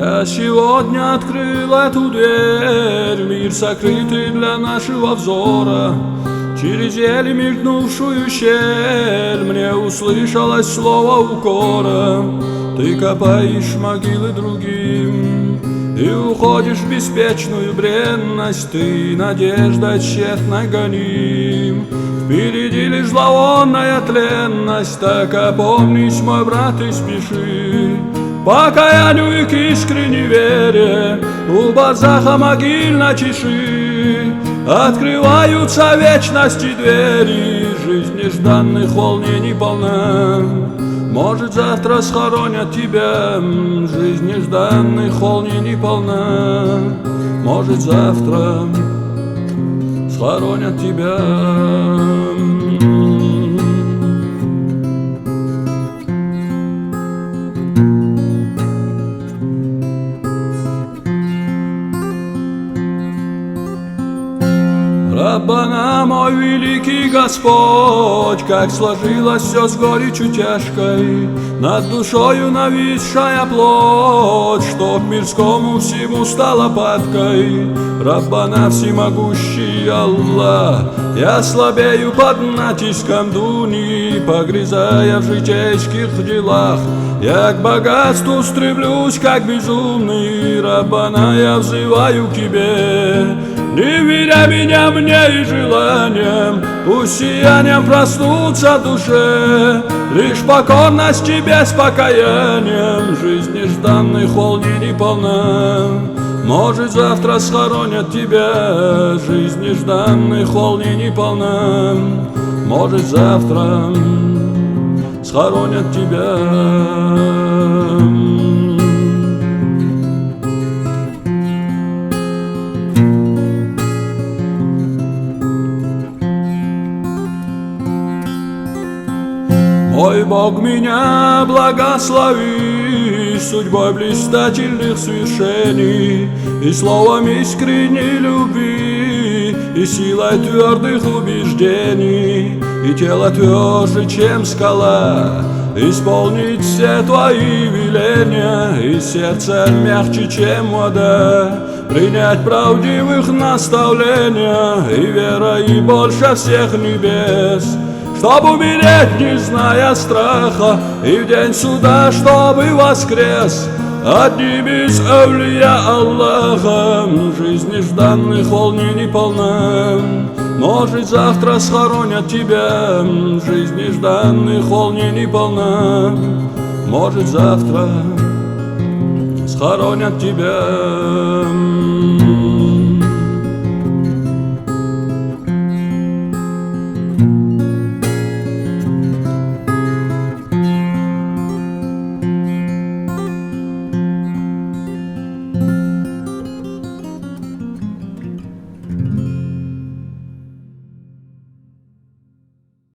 Я сегодня открыл эту дверь, мир сокрытый для нашего взора. Через еле мелькнувшую щель мне услышалось слово укора. Ты копаешь могилы другим и уходишь в беспечную бренность. Ты надеждой тщетно гоним, впереди лишь зловонная тленность. Так опомнись, мой брат, и спеши покаянию и к искренней вере. У базаха могильной тиши открываются вечности двери. Жизнь нежданных волнений полна, может, завтра схоронят тебя. Жизнь нежданных волнений полна, может, завтра схоронят тебя. Раббана, мой великий Господь, как сложилось все с горечью тяжкой, над душою нависшая плоть, что к мирскому всему стала падкой. Раббана, всемогущий Аллах, я слабею под натиском дуни, погрязая в житейских делах. Я к богатству стремлюсь, как безумный. Раббана, я взываю к тебе, не веря меня мне и желанием, пусть сиянием проснуться душе, лишь покорность тебе с покаянием. Жизнь нежданных волнений полна, может, завтра схоронят тебя. Жизнь нежданных волнений полна, может, завтра схоронят тебя. Мой Бог, меня благослови судьбой блистательных свершений и словом искренней любви, и силой твердых убеждений, и тело тверже, чем скала, исполнить все твои веления, и сердце мягче, чем вода, принять правдивых наставления, и вера, и больше всех небес, чтоб умереть, не зная страха, и в день суда, чтобы воскрес одним из авлия Аллаха. Жизнь нежданных волнений полна, может, завтра схоронят тебя. Жизнь нежданных волнений полна, может, завтра схоронят тебя.